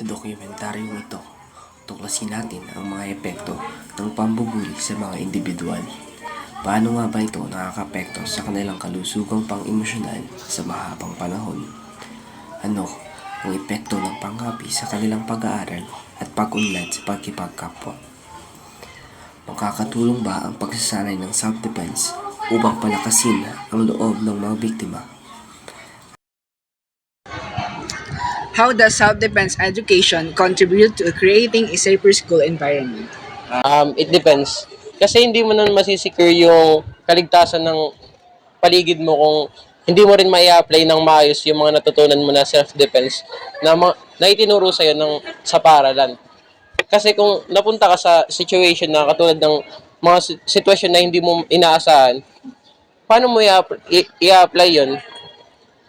Sa dokumentaryong ito, tuklasin natin ang mga epekto ng pambubuli sa mga individual. Paano nga ba ito nakakapekto sa kanilang kalusugang pang-emosyonal sa mahabang panahon? Ano ang epekto ng pangkapi sa kanilang pag-aaral at pag-unlad sa pagkipagkapwa? Makakatulong ba ang pagsasanay ng self-defense upang palakasin ang loob ng mga biktima? How does self-defense education contribute to creating a safer school environment? It depends. Kasi hindi mo nun masisecure yung kaligtasan ng paligid mo kung hindi mo rin apply ng maayos yung mga natutunan mo na self-defense na itinuro sa'yo sa paaralan. Kasi kung napunta ka sa situation na katulad ng mga sitwasyon na hindi mo inaasahan, paano mo i-apply yun?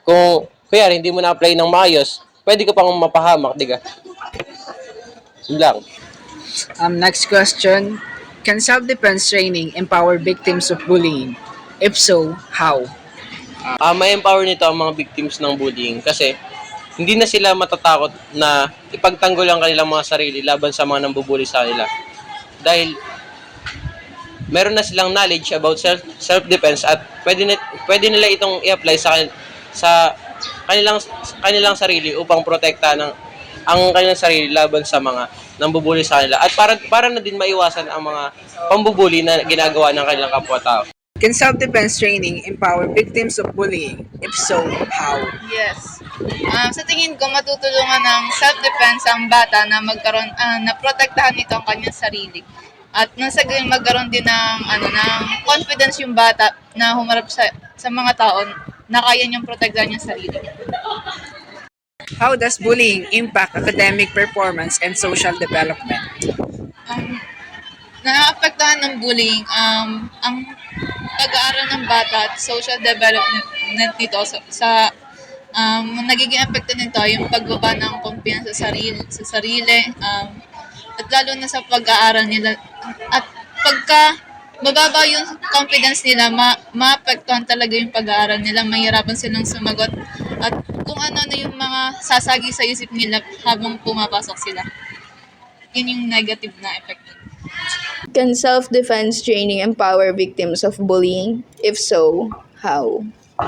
Kung kaya hindi mo na-apply ng maayos, pwede ka pang mapahamak, di ka? Yun lang. Next question. Can self-defense training empower victims of bullying? If so, how? May empower nito ang mga victims ng bullying kasi hindi na sila matatakot na ipagtanggol ang kanilang mga sarili laban sa mga nambubuli sa kanila. Dahil meron na silang knowledge about self-defense at pwede nila itong i-apply sa kanilang sarili upang protektahan ang kanilang sarili laban sa mga nambubuli sa kanila. At para na din maiwasan ang mga pambubuli na ginagawa ng kanilang kapwa-tao. Can self-defense training empower victims of bullying? If so, how? Yes. Sa tingin ko, matutulungan ng self-defense ang bata na na protektahan nito ang kanyang sarili. At nang sa gayon magkaroon din ng confidence yung bata na humarap sa mga tao na kaya niyang protektahan yung sarili niya. How does bullying impact academic performance and social development? Naapektuhan ng bullying ang pag-aaral ng bata at social development nito nagiging epekto nito yung pagbaba ng kumpiyansa sa sarili at lalo na sa pag-aaral nila at pagka bababa yung confidence nila maapektuhan talaga yung pag-aaral nila, mahirapan silang sumagot at kung ano na yung mga sasagi sa isip nila habang pumapasok sila, yun yung negative na epekto. Can self-defense training empower victims of bullying? If so, how?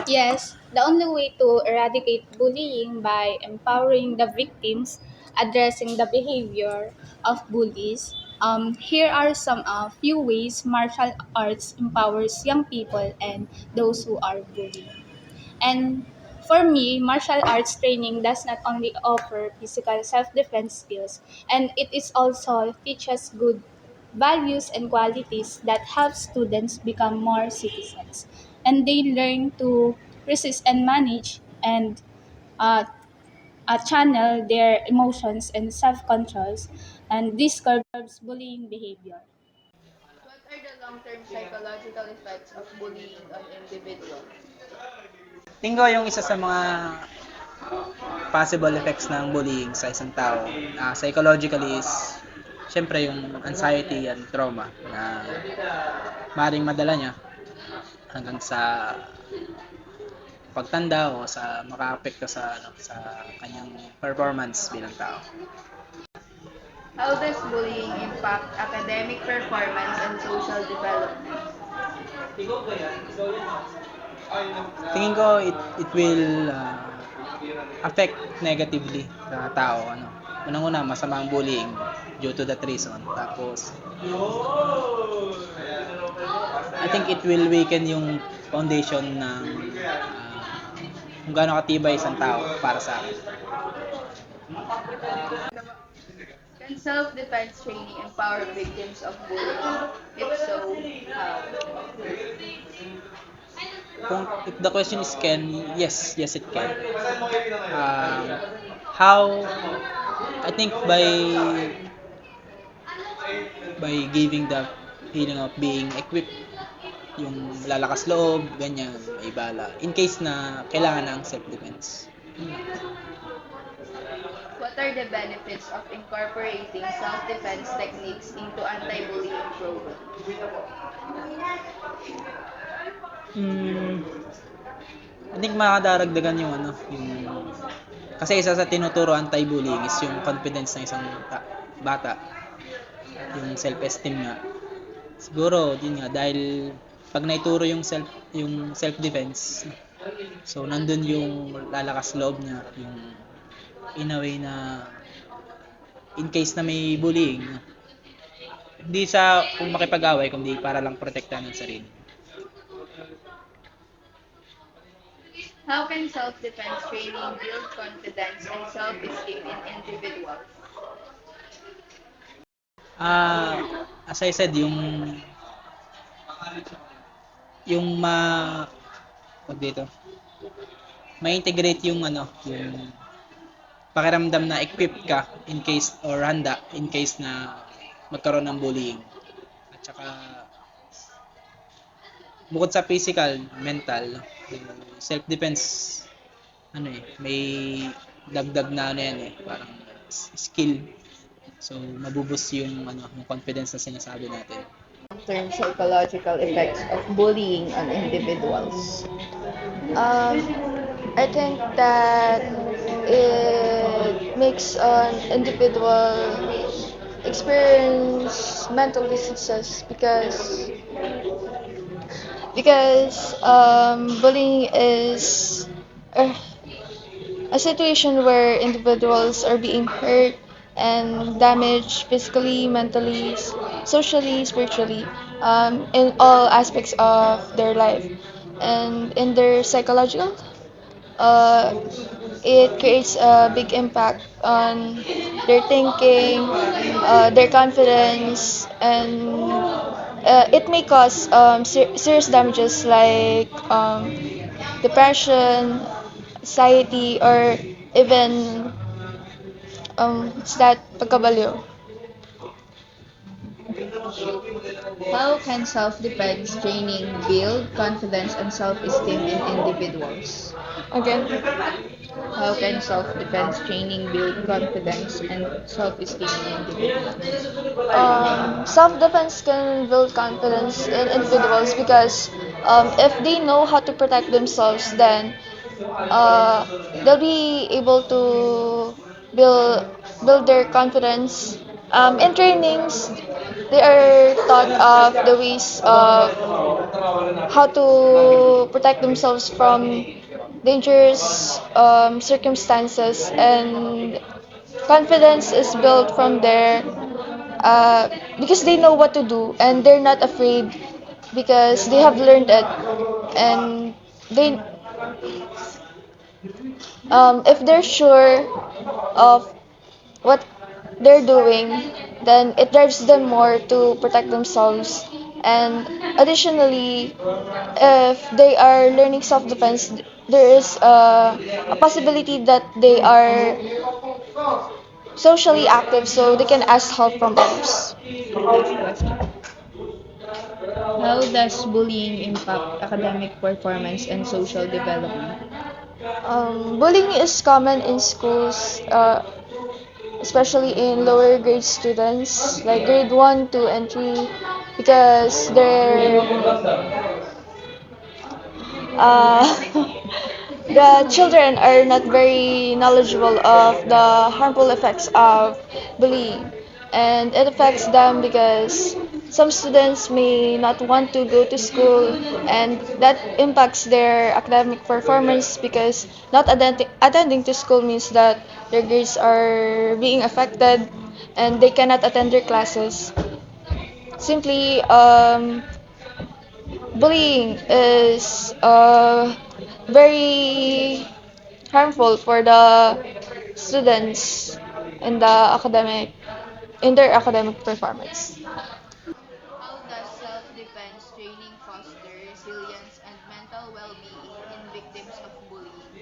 Yes, the only way to eradicate bullying by empowering the victims, addressing the behavior of bullies. Here are some few ways martial arts empowers young people and those who are bullied. And for me, martial arts training does not only offer physical self-defense skills, and it is also teaches good values and qualities that help students become more citizens. And they learn to resist and manage and uh, channel their emotions and self-controls, and this curbs bullying behavior. What are the long-term psychological effects of bullying on individuals? Tingin ko yung isa sa mga possible effects ng bullying sa isang tao, psychologically is syempre yung anxiety and trauma na maaaring madala niya hanggang sa pagtanda o sa makaapekto sa kanyang performance bilang tao. How does bullying impact academic performance and social development? Tingin ko it will affect negatively sa tao. Unang-una, masama ang bullying due to that reason. Tapos, I think it will weaken yung foundation ng kung gaano katibay isang tao para sa akin. Can self-defense training empower victims of bullying? If so, how? If the question is can, yes it can. How? I think by giving the feeling of being equipped, yung lalakas loob, ganyan, may bala. In case na kailangan ng self-defense. What are the benefits of incorporating self-defense techniques into anti-bullying programs? I think makadaragdagan yung Kasi isa sa tinuturo anti-bullying is yung confidence ng isang bata, yung self-esteem nga. Siguro, yun nga, dahil pag naituro yung self-defense, so nandun yung lalakas loob niya, yung in a way na in case na may bullying, hindi sa kung makipag-away, kundi para lang protektahan ng sarili. How can self-defense training build confidence and self-esteem in individuals? As I said, yung wag dito, ma-integrate yung yung pakiramdam na equipped ka in case or handa in case na magkaroon ng bullying. At saka bukod sa physical, mental, self-defense may dagdag na parang skill. So mabubus yung yung confidence na sinasabi natin. Long-term psychological effects of bullying on individuals. I think that it makes an individual experience mental diseases because bullying is a situation where individuals are being hurt and damaged physically, mentally, socially, spiritually, in all aspects of their life. And in their psychological, it creates a big impact on their thinking, their confidence, and it may cause serious damages like depression, anxiety, or even pagkabaliw. How can self-defense training build confidence and self-esteem in individuals? Again, how can self-defense training build confidence and self-esteem in individuals? Self-defense can build confidence in individuals because if they know how to protect themselves, then they'll be able to build their confidence. In trainings, they are taught of the ways of how to protect themselves from dangerous circumstances, and confidence is built from there because they know what to do and they're not afraid because they have learned it, and they if they're sure of what they're doing, then it drives them more to protect themselves. And additionally, if they are learning self-defense, there is a possibility that they are socially active, so they can ask help from others. How does bullying impact academic performance and social development? Bullying is common in schools, especially in lower grade students, like grade 1, 2, and 3, because uh, the children are not very knowledgeable of the harmful effects of bullying, and it affects them because some students may not want to go to school, and that impacts their academic performance because not attending to school means that their grades are being affected and they cannot attend their classes. Simply, bullying is very harmful for the students in their academic performance. How does self-defense training foster resilience and mental well-being in victims of bullying?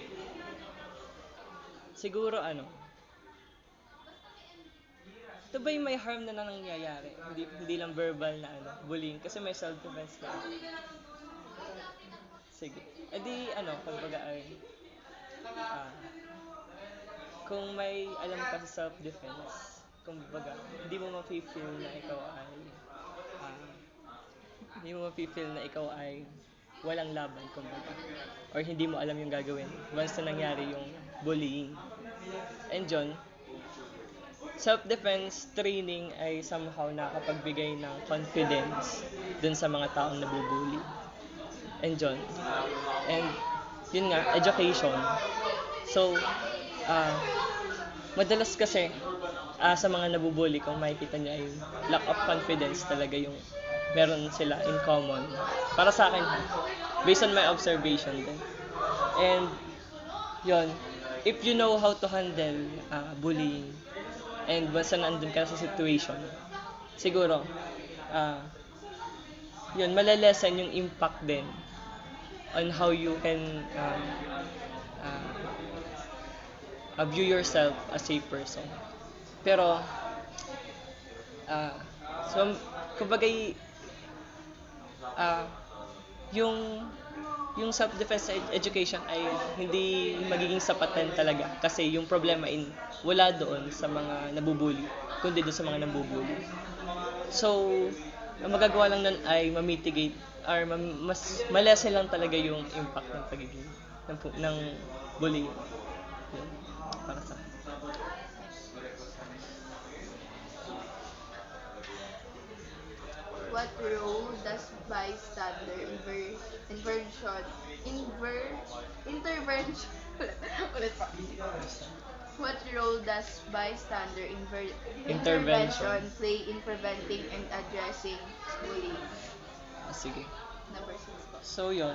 Siguro ito ba yung may harm na nangyayari? Hindi lang verbal na bullying kasi may self-defense na. Sige. E di kumbaga kung may alam ka sa self-defense, kumbaga, hindi mo ma-feel na ikaw ay hindi mo ma-feel na ikaw ay walang laban, kumbaga. Or hindi mo alam yung gagawin once na nangyari yung bullying. And yun, self-defense training ay somehow nakapagbigay ng confidence dun sa mga taong nabubuli. And yun. And yun nga, education. So, ah madalas kasi sa mga nabubuli, kung makikita niya ay lack of confidence talaga yung meron sila in common. Para sa akin, based on my observation din. And yun, if you know how to handle bullying, and basta nandun ka sa situation, siguro, yun, malalesen yung impact din on how you can view yourself as a person. Pero, so, kumbagay, yung self-defense education ay hindi magiging sapat din talaga kasi yung problema wala doon sa mga nabubuli kundi doon sa mga nabubuli. So, ang magagawa lang nun ay ma-mitigate or mas malesen lang talaga yung impact ng pagiging ng bullying. Yun, para sa akin. What role does bystander intervention ulit pa. What role does bystander intervention play in preventing and addressing bullying? Sige. Number 6 po. So, yun.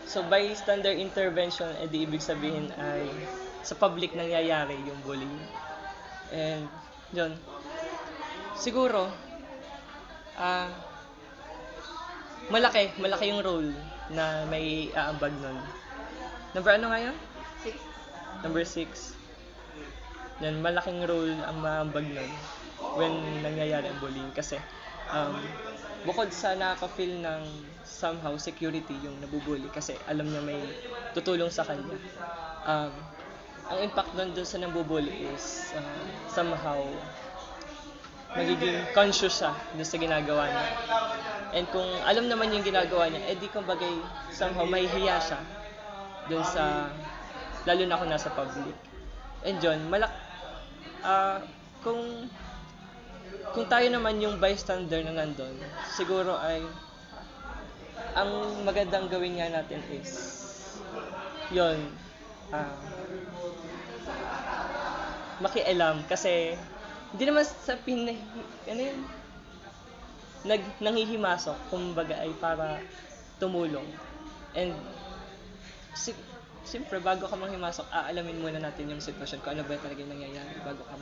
So, bystander intervention, di ibig sabihin ay sa public nangyayari yung bullying. And, yun. Siguro, malaki yung role na may aambag nun. Number ano nga yun? 6. Number 6. Yan, malaking role ang maambag nun when nangyayari ang bullying. Kasi, bukod sa nakaka-feel ng somehow security yung nabubully kasi alam niya may tutulong sa kanya. Ang impact nun dun sa nabubully is somehow magiging conscious siya dun sa ginagawa niya. And kung alam naman yung ginagawa niya, di kumbagay somehow mahihiya siya dun sa, lalo na kung nasa public. And yun, kung tayo naman yung bystander na nandun, siguro ay ang magandang gawin nga natin is yun, makialam kasi hindi naman sa nanghihimasok, kumbaga ay para tumulong. And siyempre bago ka manghimasok, aalamin muna natin yung sitwasyon kung ano ba talaga yung nangyayari bago ka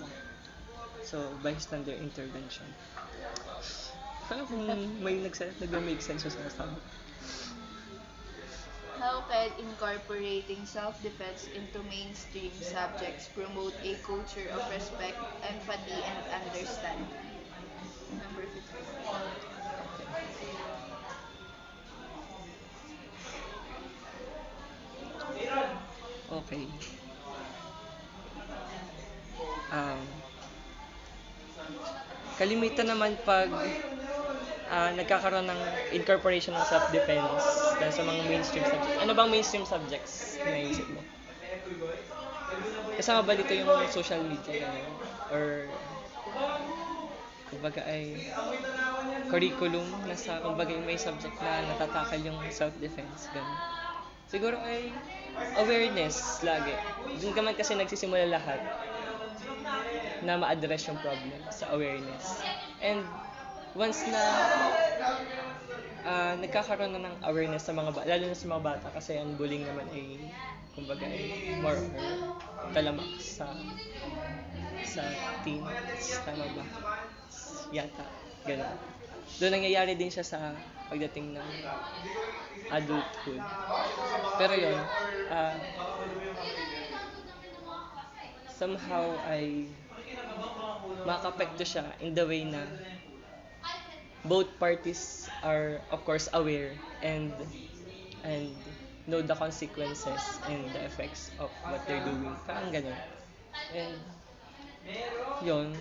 So, bystander intervention. Kaya kung may nag-make sense yung sinasabi. How can incorporating self-defense into mainstream subjects promote a culture of respect, empathy, and understanding? Number 15. Okay. Kalimitan naman pag nagkakaroon ng incorporation ng self-defense dahil sa mga mainstream subjects. Ano bang mainstream subjects na naisip mo? Kasama ba dito yung social media? Or kumbaga ay curriculum na sa kumbaga may subject na natatakal yung self-defense? Ganun. Siguro ay awareness lagi. Doon naman kasi nagsisimula lahat na ma-address yung problem sa awareness. And once na nagkakaroon na ng awareness sa mga bata, lalo na sa mga bata kasi ang bullying naman ay kumbaga ay more or talamak sa teens, tama ba? Yata, gano'n. Doon nangyayari din siya sa pagdating ng adulthood. Pero yun, somehow ay makaka-apekto siya in the way na both parties are of course aware and know the consequences and the effects of what they're doing. Parang ganun. And yun,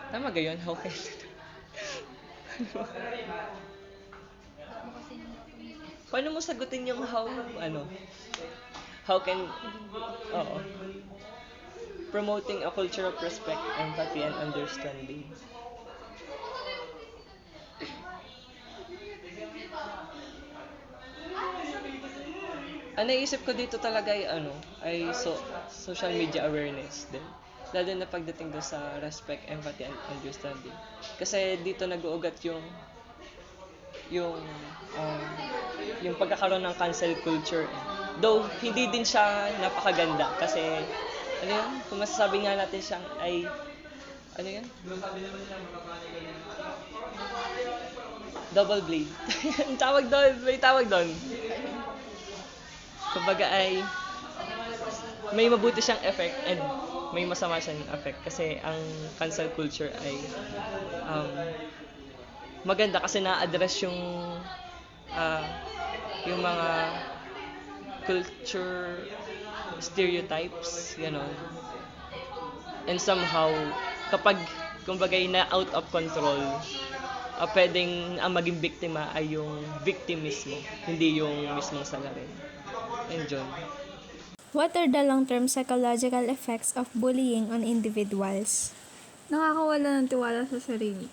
tama gayon, how can paano mo sagutin yung how can, oo, promoting a culture of respect, empathy, and understanding. Ang naisip ko dito talaga ay social media awareness din. Lalo na pagdating doon sa respect, empathy, and understanding. Kasi dito nag-uugat yung um, yung pagkakaroon ng cancel culture. Though hindi din siya napakaganda kasi kung masasabi nga natin siyang ay ano yun? Double blade. May tawag doon. Kumbaga ay may mabuti siyang effect and may masama siyang effect kasi ang cancel culture ay um, maganda kasi na-address ah, yung mga culture stereotypes, gano'n. And somehow, kapag kumbaga na out of control, pwedeng ang maging biktima ay yung victim mismo, hindi yung mismong salarin. And yun. What are the long-term psychological effects of bullying on individuals? Nakakawala ng tiwala sa sarili.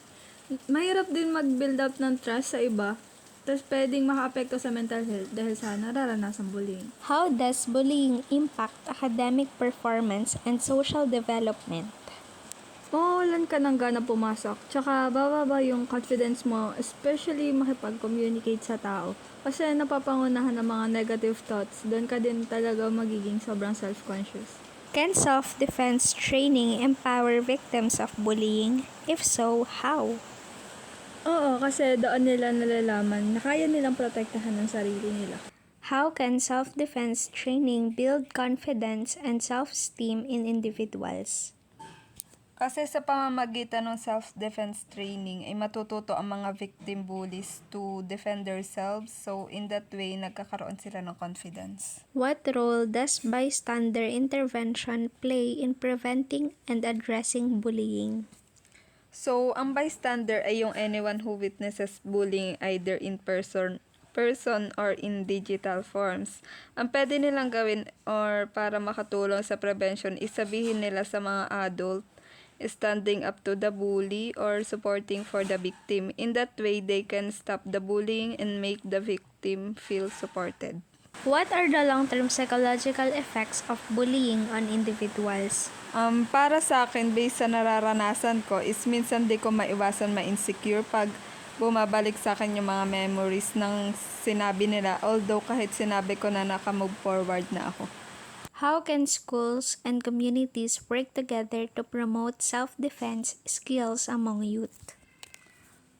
Mahirap din mag-build up ng trust sa iba, tapos pwedeng makaapekto sa mental health dahil sa nararanasang bullying. How does bullying impact academic performance and social development? Mawawalan ka ng gana pumasok, tsaka bababa yung confidence mo, especially makipag-communicate sa tao. Kasi napapangunahan ng mga negative thoughts, doon ka din talaga magiging sobrang self-conscious. Can self-defense training empower victims of bullying? If so, how? Oo, kasi doon nila nalalaman na kaya nilang protektahan ang sarili nila. How can self-defense training build confidence and self-esteem in individuals? Kasi sa pamamagitan ng self-defense training ay matututo ang mga victim bullies to defend themselves, so in that way nagkakaroon sila ng confidence. What role does bystander intervention play in preventing and addressing bullying? So, ang bystander ay yung anyone who witnesses bullying either in person or in digital forms. Ang pwede nilang gawin or para makatulong sa prevention is sabihin nila sa mga adult, standing up to the bully or supporting for the victim. In that way, they can stop the bullying and make the victim feel supported. What are the long-term psychological effects of bullying on individuals? Para sa akin, based sa nararanasan ko, is minsan di ko maiwasan ma-insecure pag bumabalik sa akin yung mga memories ng sinabi nila, although kahit sinabi ko na naka-move forward na ako. How can schools and communities work together to promote self-defense skills among youth?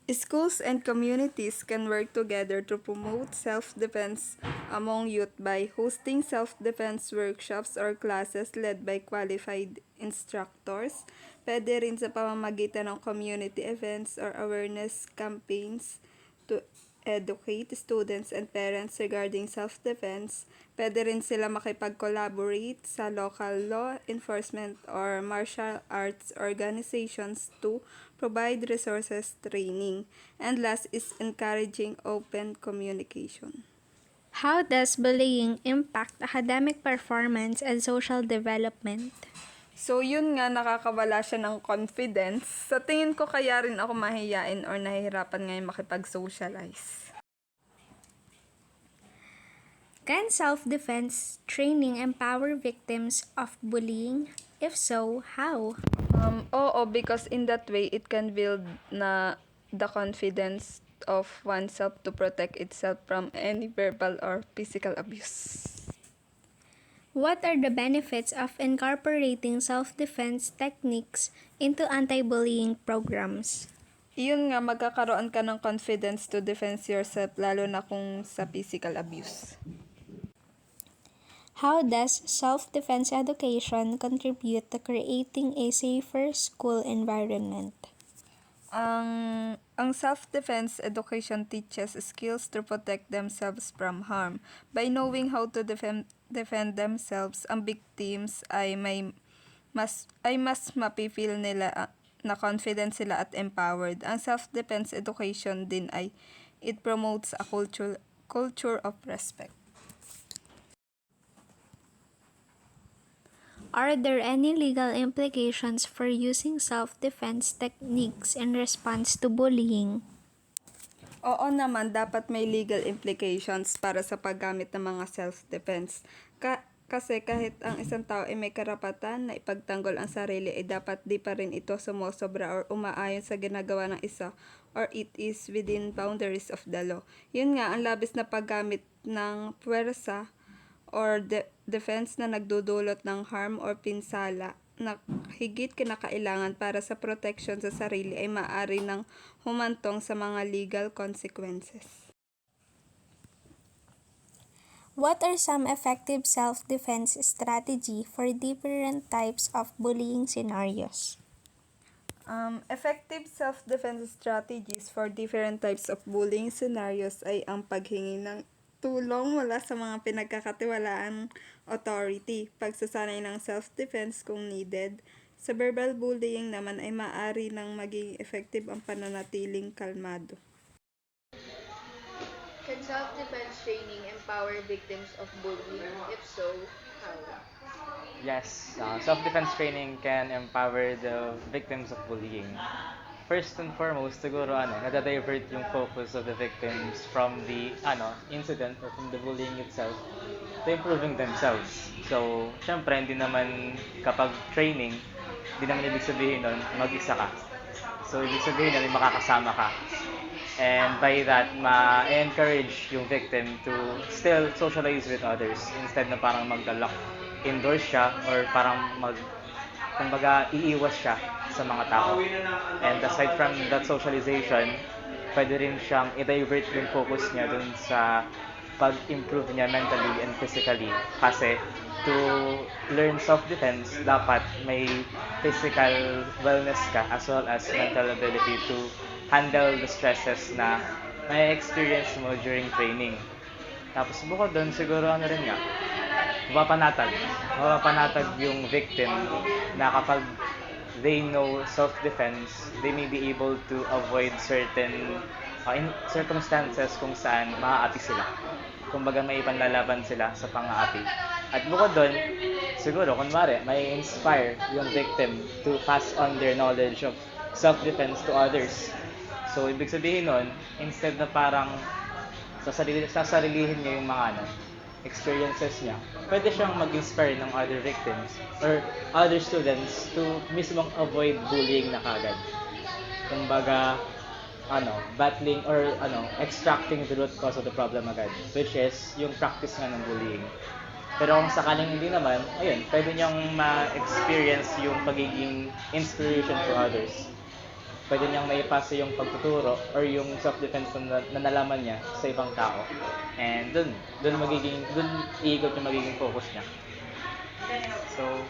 Schools and communities can work together to promote self-defense among youth by hosting self-defense workshops or classes led by qualified instructors. Pwede rin sa pamamagitan ng community events or awareness campaigns to educate students and parents regarding self-defense. Pwede rin sila makipag-collaborate sa local law enforcement or martial arts organizations to provide resources training. And last is encouraging open communication. How does bullying impact academic performance and social development? So, yun nga, nakakawala siya ng confidence. Sa tingin ko kaya rin ako mahiyain or nahihirapan ngayon makipag-socialize. Can self-defense training empower victims of bullying? If so, how? Oo, because in that way, it can build na the confidence of oneself to protect itself from any verbal or physical abuse. What are the benefits of incorporating self-defense techniques into anti-bullying programs? Iyon nga, magkakaroon ka ng confidence to defend yourself, lalo na kung sa physical abuse. How does self-defense education contribute to creating a safer school environment? Ang self-defense education teaches skills to protect themselves from harm. By knowing how to defend themselves, ang victims ay mas mapifeel nila na confident sila at empowered. Ang self-defense education din ay it promotes a culture of respect. Are there any legal implications for using self-defense techniques in response to bullying? Oo naman, dapat may legal implications para sa paggamit ng mga self-defense. Kasi kahit ang isang tao ay may karapatan na ipagtanggol ang sarili, ay dapat di pa rin ito sumusobra or umaayon sa ginagawa ng isa, or it is within boundaries of the law. Yun nga, ang labis na paggamit ng puwersa or defense na nagdudulot ng harm or pinsala na higit kinakailangan para sa protection sa sarili ay maaari nang humantong sa mga legal consequences. What are some effective self-defense strategy for different types of bullying scenarios? Effective self-defense strategies for different types of bullying scenarios ay ang paghingi ng tulong mula sa mga pinagkakatiwalaang authority, pagsasanay ng self-defense kung needed. Sa verbal bullying naman ay maaari nang maging effective ang pananatiling kalmado. Can self-defense training empower victims of bullying? If so, how? Yes, self-defense training can empower the victims of bullying. First and foremost, siguro nada-divert yung focus of the victims from the incident or from the bullying itself to improving themselves. So, syempre, hindi naman kapag training, hindi naman ibig sabihin nun mag-isa ka. So, ibig sabihin nun may makakasama ka. And by that, ma-encourage yung victim to still socialize with others instead na parang magda-lock indoors siya or parang kumbaga iiwas siya sa mga tao. And aside from that socialization, pwede rin siyang i-divert yung focus niya dun sa pag-improve niya mentally and physically. Kasi to learn self-defense, dapat may physical wellness ka as well as mental ability to handle the stresses na may experience mo during training. Tapos bukod dun, siguro rin nga, mapapanatag yung victim na kapag they know self-defense, they may be able to avoid certain circumstances kung saan maaapi sila. Kumbaga may ipanlalaban sila sa pang-aapi. At bukod doon, siguro, kunwari, may inspire yung victim to pass on their knowledge of self-defense to others. So, ibig sabihin nun, instead na parang sasarilihin niya yung mga experiences niya, pwede siyang mag-inspire ng other victims or other students to mismong avoid bullying na kagad. Kumbaga, battling or extracting the root cause of the problem agad, which is yung practice nga ng bullying. Pero kung sakaling hindi naman, ayun, pwede niyang ma-experience yung pagiging inspiration to others. Pwede niyang maipasa yung pagtuturo or yung self-defense na nalaman niya sa ibang tao. And dun iikot yung magiging focus niya. So,